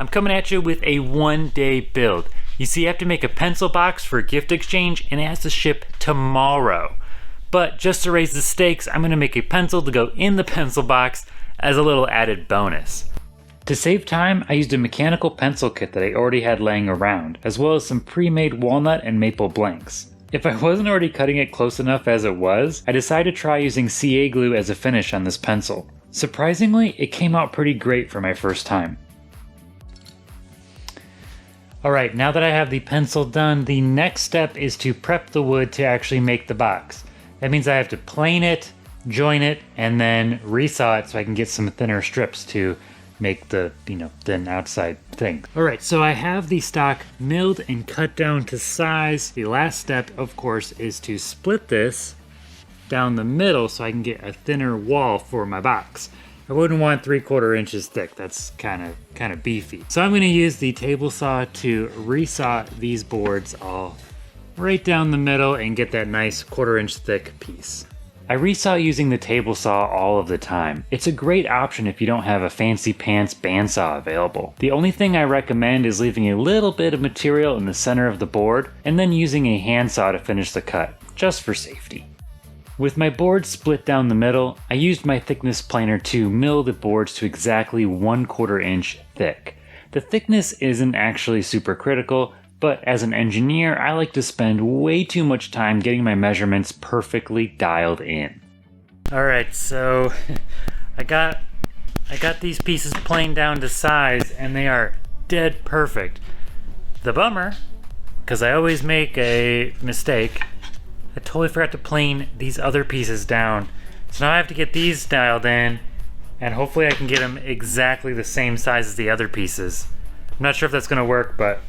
I'm coming at you with a one-day build. You see, I have to make a pencil box for a gift exchange and it has to ship tomorrow. But just to raise the stakes, I'm gonna make a pencil to go in the pencil box as a little added bonus. To save time, I used a mechanical pencil kit that I already had laying around, as well as some pre-made walnut and maple blanks. If I wasn't already cutting it close enough as it was, I decided to try using CA glue as a finish on this pencil. Surprisingly, it came out pretty great for my first time. Alright, now that I have the pencil done, the next step is to prep the wood to actually make the box. That means I have to plane it, join it, and then resaw it so I can get some thinner strips to make the, thin outside thing. Alright, so I have the stock milled and cut down to size. The last step, of course, is to split this down the middle so I can get a thinner wall for my box. I wouldn't want 3/4 inches thick. That's kind of beefy. So I'm going to use the table saw to resaw these boards all right down the middle and get that nice 1/4 inch thick piece. I resaw using the table saw all of the time. It's a great option if you don't have a fancy pants bandsaw available. The only thing I recommend is leaving a little bit of material in the center of the board and then using a handsaw to finish the cut, just for safety. With my board split down the middle, I used my thickness planer to mill the boards to exactly 1/4 inch thick. The thickness isn't actually super critical, but as an engineer, I like to spend way too much time getting my measurements perfectly dialed in. Alright, so I got these pieces planed down to size and they are dead perfect. The bummer, because I always make a mistake, I totally forgot to plane these other pieces down. So now I have to get these dialed in and hopefully I can get them exactly the same size as the other pieces. I'm not sure if that's gonna work, but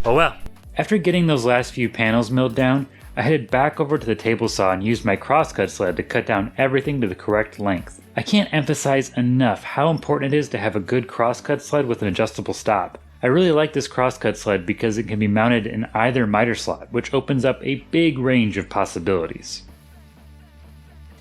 oh well. After getting those last few panels milled down, I headed back over to the table saw and used my crosscut sled to cut down everything to the correct length. I can't emphasize enough how important it is to have a good crosscut sled with an adjustable stop. I really like this crosscut sled because it can be mounted in either miter slot, which opens up a big range of possibilities.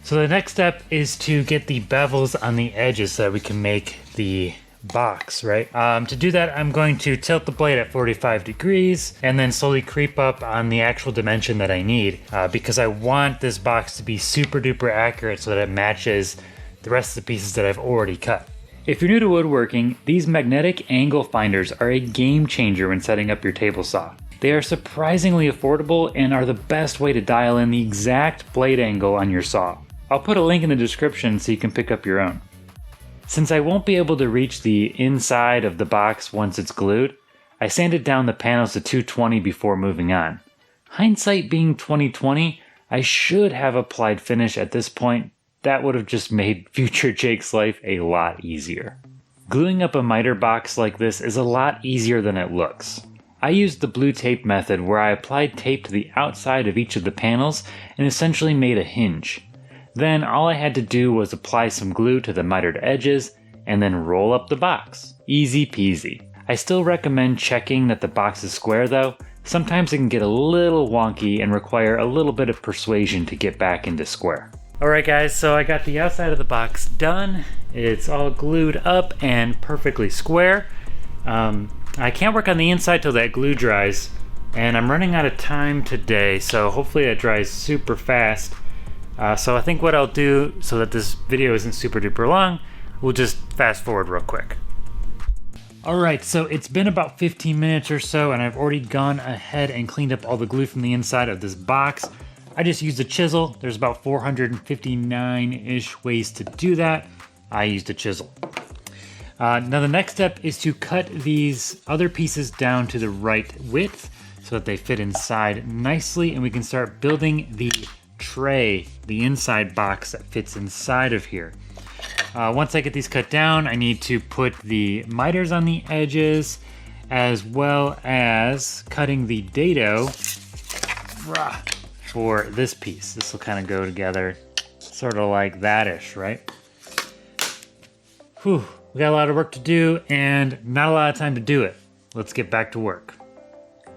So the next step is to get the bevels on the edges so that we can make the box, right? To do that, I'm going to tilt the blade at 45 degrees and then slowly creep up on the actual dimension that I need because I want this box to be super duper accurate so that it matches the rest of the pieces that I've already cut. If you're new to woodworking, these magnetic angle finders are a game changer when setting up your table saw. They are surprisingly affordable and are the best way to dial in the exact blade angle on your saw. I'll put a link in the description so you can pick up your own. Since I won't be able to reach the inside of the box once it's glued, I sanded down the panels to 220 before moving on. Hindsight being 2020, I should have applied finish at this point. That would have just made future Jake's life a lot easier. Gluing up a miter box like this is a lot easier than it looks. I used the blue tape method where I applied tape to the outside of each of the panels and essentially made a hinge. Then all I had to do was apply some glue to the mitered edges and then roll up the box. Easy peasy. I still recommend checking that the box is square though. Sometimes it can get a little wonky and require a little bit of persuasion to get back into square. Alright guys, so I got the outside of the box done. It's all glued up and perfectly square. I can't work on the inside till that glue dries, and I'm running out of time today, so hopefully it dries super fast. So I think what I'll do, so that this video isn't super duper long, we'll just fast forward real quick. Alright, so it's been about 15 minutes or so, and I've already gone ahead and cleaned up all the glue from the inside of this box. I just used a chisel. There's about 459-ish ways to do that. I used a chisel. Now the next step is to cut these other pieces down to the right width so that they fit inside nicely, and we can start building the tray, the inside box that fits inside of here. Once I get these cut down, I need to put the miters on the edges as well as cutting the dado for this piece. This will kind of go together sort of like that-ish, right? Whew, we got a lot of work to do and not a lot of time to do it. Let's get back to work.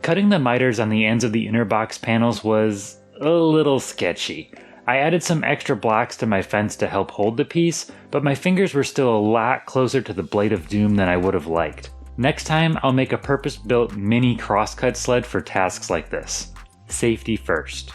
Cutting the miters on the ends of the inner box panels was a little sketchy. I added some extra blocks to my fence to help hold the piece, but my fingers were still a lot closer to the blade of doom than I would have liked. Next time, I'll make a purpose-built mini crosscut sled for tasks like this. Safety first.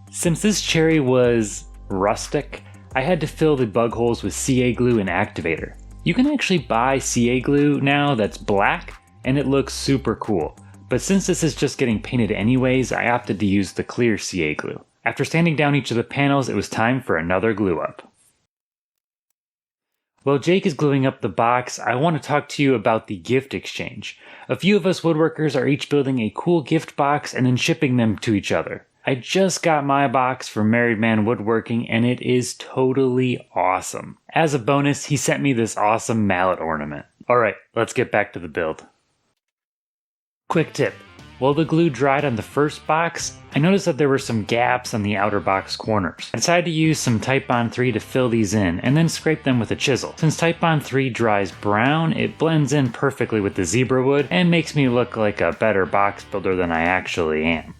Since this cherry was rustic, I had to fill the bug holes with CA glue and activator. You can actually buy CA glue now that's black, and it looks super cool. But since this is just getting painted anyways, I opted to use the clear CA glue. After sanding down each of the panels, it was time for another glue up. While Jake is gluing up the box, I want to talk to you about the gift exchange. A few of us woodworkers are each building a cool gift box and then shipping them to each other. I just got my box from MarriedManWoodworking and it is totally awesome. As a bonus, he sent me this awesome mallet ornament. Alright, let's get back to the build. Quick tip. While the glue dried on the first box, I noticed that there were some gaps on the outer box corners. I decided to use some Titebond 3 to fill these in and then scrape them with a chisel. Since Titebond 3 dries brown, it blends in perfectly with the Zebrawood and makes me look like a better box builder than I actually am.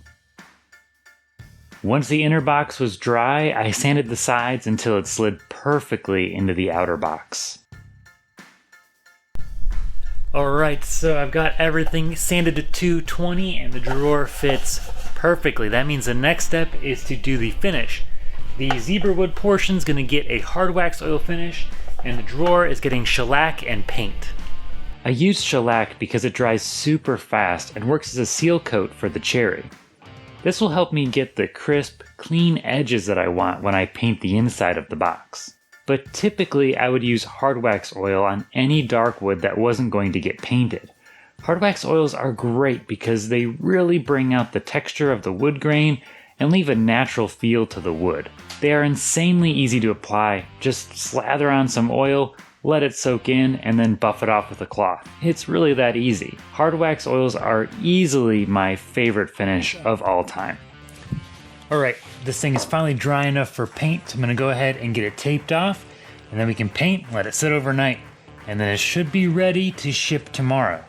Once the inner box was dry, I sanded the sides until it slid perfectly into the outer box. Alright, so I've got everything sanded to 220 and the drawer fits perfectly. That means the next step is to do the finish. The Zebrawood portion is going to get a Hardwax oil finish and the drawer is getting shellac and paint. I used shellac because it dries super fast and works as a seal coat for the cherry. This will help me get the crisp, clean edges that I want when I paint the inside of the box. But typically I would use Hardwax oil on any dark wood that wasn't going to get painted. Hardwax oils are great because they really bring out the texture of the wood grain and leave a natural feel to the wood. They are insanely easy to apply. Just slather on some oil, let it soak in, and then buff it off with a cloth. It's really that easy. Hardwax oils are easily my favorite finish of all time. Alright, this thing is finally dry enough for paint, so I'm going to go ahead and get it taped off, and then we can paint, let it sit overnight, and then it should be ready to ship tomorrow.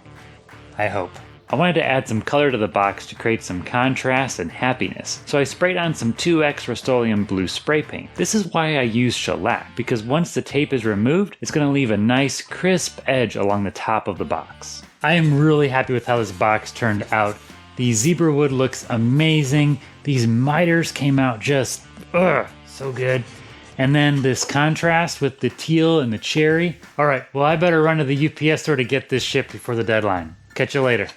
I hope. I wanted to add some color to the box to create some contrast and happiness, so I sprayed on some 2X Rust-Oleum blue spray paint. This is why I use shellac, because once the tape is removed, it's going to leave a nice crisp edge along the top of the box. I am really happy with how this box turned out. The Zebrawood looks amazing. These miters came out just, so good. And then this contrast with the teal and the cherry. Alright, well I better run to the UPS store to get this shipped before the deadline. Catch you later.